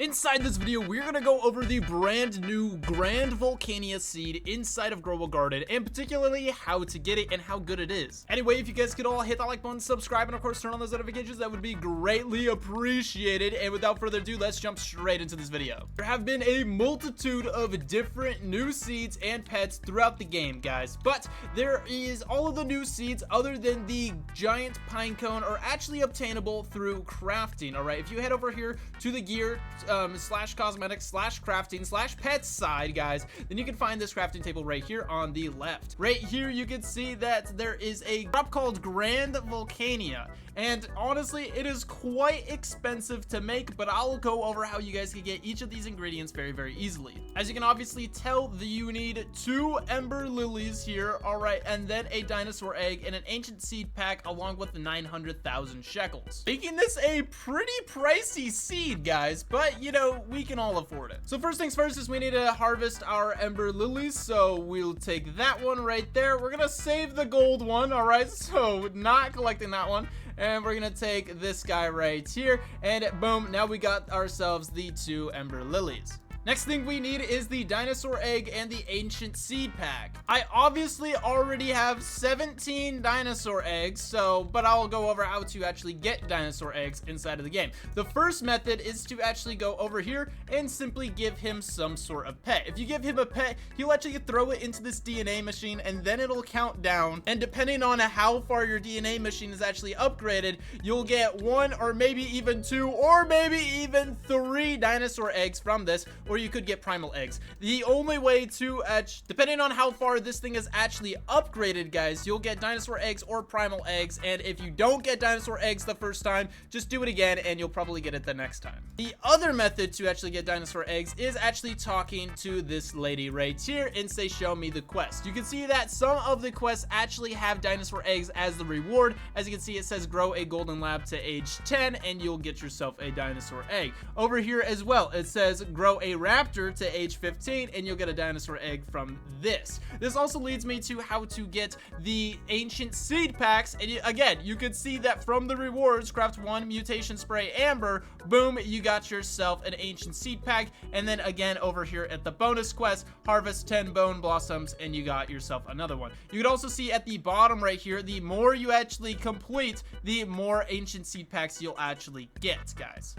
Inside this video, we're gonna go over the brand new Grand Volcania seed inside of Global Garden, and particularly how to get it and how good it is. Anyway, if you guys could all hit that like button, subscribe, and of course turn on those notifications, that would be greatly appreciated. And without further ado, let's jump straight into this video. There have been a multitude of different new seeds and pets throughout the game, guys, but there is all of the new seeds other than the giant pine cone are actually obtainable through crafting. All right, if you head over here to the gear slash cosmetics slash crafting slash pets side, guys, then you can find this crafting table right here on the left. Right here you can see that there is a crop called Grand Volcania, and honestly it is quite expensive to make, but I'll go over how you guys can get each of these ingredients very easily. As you can obviously tell, you need 2 ember lilies here, all right, and then a dinosaur egg and an ancient seed pack along with the 900,000 shekels, making this a pretty pricey seed, guys, but you know, we can all afford it. So first things first is we need to harvest our ember lilies, so we'll take that one right there. We're gonna save the gold one, all right, so not collecting that one. And we're gonna take this guy right here, and boom, now we got ourselves the 2 ember lilies. Next thing we need is the dinosaur egg and the ancient seed pack. I obviously already have 17 dinosaur eggs, but I'll go over how to actually get dinosaur eggs inside of the game. The first method is to actually go over here and simply give him some sort of pet. If you give him a pet, he'll actually throw it into this DNA machine, and then it'll count down, and depending on how far your DNA machine is actually upgraded, you'll get 1 or maybe even 2 or maybe even 3 dinosaur eggs from this, or you could get primal eggs. The only way to depending on how far this thing is actually upgraded, guys, you'll get dinosaur eggs or primal eggs, and if you don't get dinosaur eggs the first time, just do it again and you'll probably get it the next time. The other method to actually get dinosaur eggs is actually talking to this lady right here and say, show me the quest. You can see that some of the quests actually have dinosaur eggs as the reward. As you can see, it says grow a golden lab to age 10 and you'll get yourself a dinosaur egg. Over here as well, it says grow a raptor to age 15 and you'll get a dinosaur egg from this. This also leads me to how to get the ancient seed packs, and again, you can see that from the rewards, craft 1 mutation spray amber, boom, you got yourself an ancient seed pack. And then again over here at the bonus quest, harvest 10 bone blossoms and you got yourself another one. You can also see at the bottom right here, the more you actually complete, the more ancient seed packs you'll actually get, guys.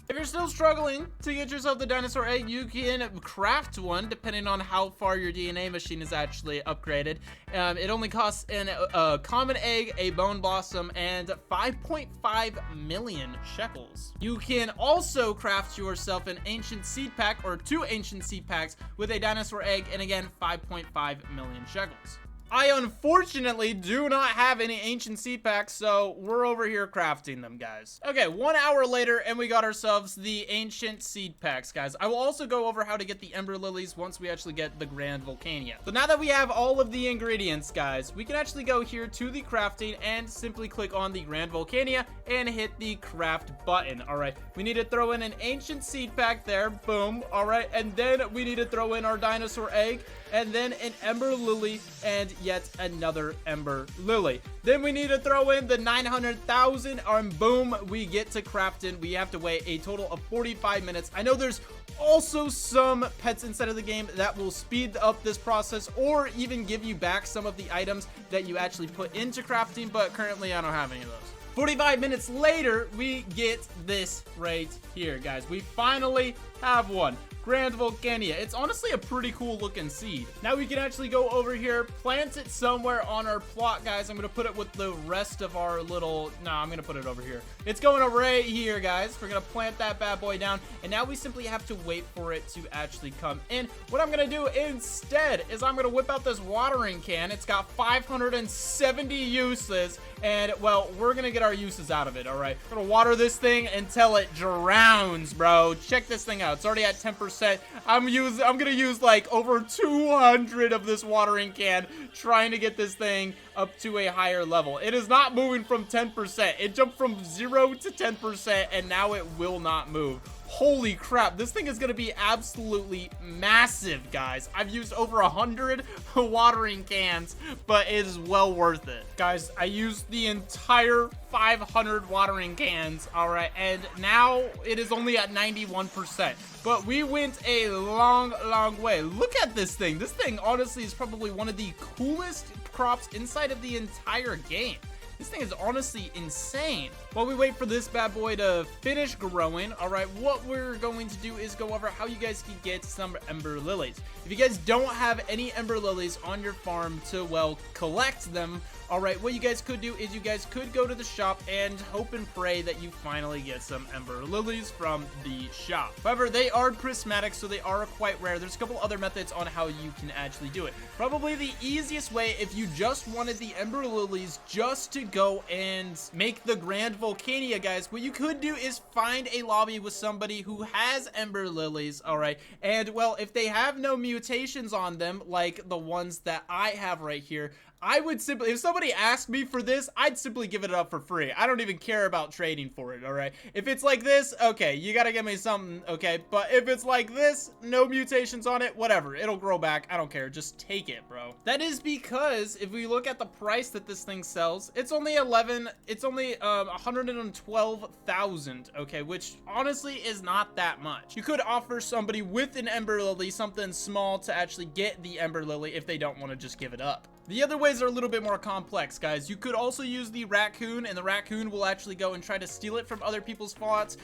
If you're still struggling to get yourself the dinosaur egg, you can craft one depending on how far your DNA machine is actually upgraded. It only costs a common egg, a bone blossom, and 5.5 million shekels. You can also craft yourself an ancient seed pack or 2 ancient seed packs with a dinosaur egg, and again 5.5 million shekels. I unfortunately do not have any ancient seed packs, so we're over here crafting them, guys. Okay, 1 hour later, and we got ourselves the ancient seed packs, guys. I will also go over how to get the ember lilies once we actually get the Grand Volcania. So now that we have all of the ingredients, guys, we can actually go here to the crafting and simply click on the Grand Volcania and hit the craft button. All right, we need to throw in an ancient seed pack there, boom. All right, and then we need to throw in our dinosaur egg, and then an ember lily, and yet another ember lily. Then we need to throw in the 900,000, and boom, we get to crafting. We have to wait a total of 45 minutes. I know there's also some pets inside of the game that will speed up this process or even give you back some of the items that you actually put into crafting, but currently I don't have any of those. 45 minutes later, we get this right here, guys. We finally have one. Grand Volcania. It's honestly a pretty cool looking seed. Now we can actually go over here, plant it somewhere on our plot, guys. I'm gonna put it with the rest of our little, I'm gonna put it over here. It's going right here, guys. We're gonna plant that bad boy down, and now we simply have to wait for it to actually come in. What I'm gonna do instead is I'm gonna whip out this watering can. It's got 570 uses, and well, we're gonna get our uses out of it. All right, we're gonna water this thing until it drowns, bro. Check this thing out. It's already at 10%. I'm gonna use like over 200 of this watering can trying to get this thing up to a higher level. It is not moving from 10%. It jumped from 0 to 10%, and now it will not move. Holy crap, this thing is gonna be absolutely massive, guys. I've used over 100 watering cans, but it is well worth it. Guys, I used the entire 500 watering cans, all right, and now it is only at 91%. But we went a long way. Look at this thing. This thing, honestly, is probably one of the coolest crops inside of the entire game. This thing is honestly insane. While we wait for this bad boy to finish growing, all right, what we're going to do is go over how you guys can get some Ember Lilies. If you guys don't have any Ember Lilies on your farm to, well, collect them, all right, what you guys could do is you guys could go to the shop and hope and pray that you finally get some Ember Lilies from the shop. However, they are prismatic, so they are quite rare. There's a couple other methods on how you can actually do it. Probably the easiest way, if you just wanted the Ember Lilies just to go and make the Grand Volcania, guys, what you could do is find a lobby with somebody who has Ember Lilies, all right, and, well, if they have no mutations on them, like the ones that I have right here, I would simply, if somebody asked me for this, I'd simply give it up for free. I don't even care about trading for it, all right? If it's like this, okay, you gotta give me something, okay? But if it's like this, no mutations on it, whatever. It'll grow back. I don't care. Just take it, bro. That is because if we look at the price that this thing sells, it's only 112,000, okay? Which honestly is not that much. You could offer somebody with an Ember Lily something small to actually get the Ember Lily if they don't want to just give it up. The other ways are a little bit more complex, guys. You could also use the raccoon, and the raccoon will actually go and try to steal it from other people's plots.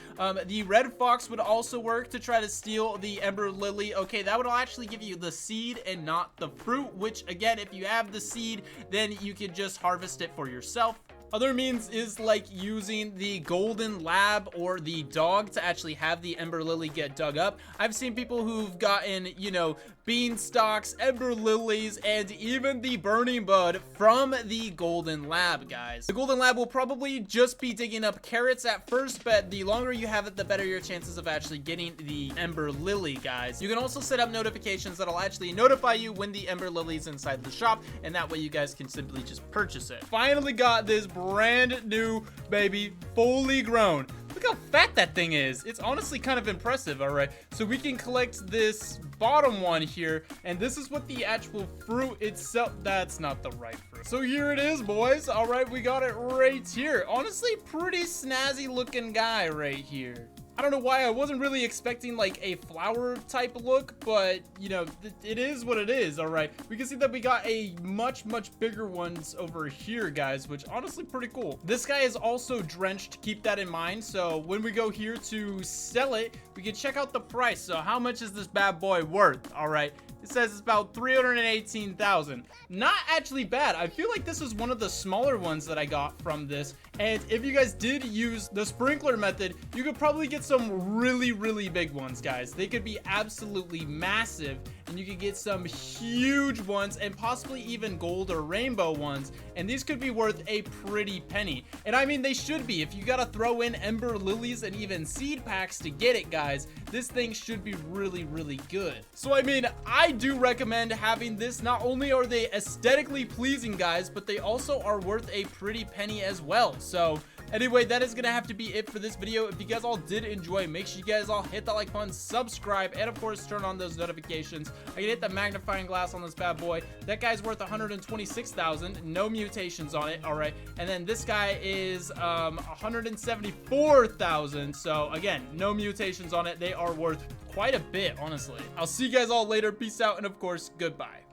The red fox would also work to try to steal the Ember Lily. Okay, that would actually give you the seed and not the fruit, which, again, if you have the seed, then you can just harvest it for yourself. Other means is like using the golden lab or the dog to actually have the Ember Lily get dug up. I've seen people who've gotten, you know, beanstalks, Ember Lilies, and even the burning bud from the golden lab, guys. The golden lab will probably just be digging up carrots at first, but the longer you have it, the better your chances of actually getting the Ember Lily, guys. You can also set up notifications that'll actually notify you when the Ember Lily is inside the shop, and that way you guys can simply just purchase it. Finally got this brand new baby, fully grown. Look how fat that thing is. It's honestly kind of impressive, all right? So we can collect this bottom one here, and this is what the actual fruit itself, that's not the right fruit. So here it is, boys. All right, we got it right here. Honestly, pretty snazzy looking guy right here. I don't know why I wasn't really expecting like a flower type look, but you know, it is what it is. All right, we can see that we got a much bigger ones over here, guys, which honestly pretty cool. This guy is also drenched, keep that in mind. So when we go here to sell it, we can check out the price. So how much is this bad boy worth? All right, it says it's about 318,000. Not actually bad. I feel like this is one of the smaller ones that I got from this. And if you guys did use the sprinkler method, you could probably get some really big ones, guys. They could be absolutely massive, and you could get some huge ones and possibly even gold or rainbow ones, and these could be worth a pretty penny. And I mean, they should be. If you gotta throw in Ember Lilies and even seed packs to get it, guys, this thing should be really good. So I mean, I do recommend having this. Not only are they aesthetically pleasing, guys, but they also are worth a pretty penny as well. So anyway, that is gonna have to be it for this video. If you guys all did enjoy, make sure you guys all hit that like button, subscribe, and of course turn on those notifications. I can hit the magnifying glass on this bad boy. That guy's worth 126,000, no mutations on it. All right, and then this guy is 174,000. So again, no mutations on it. They are worth quite a bit, honestly. I'll see you guys all later. Peace out, and of course, goodbye.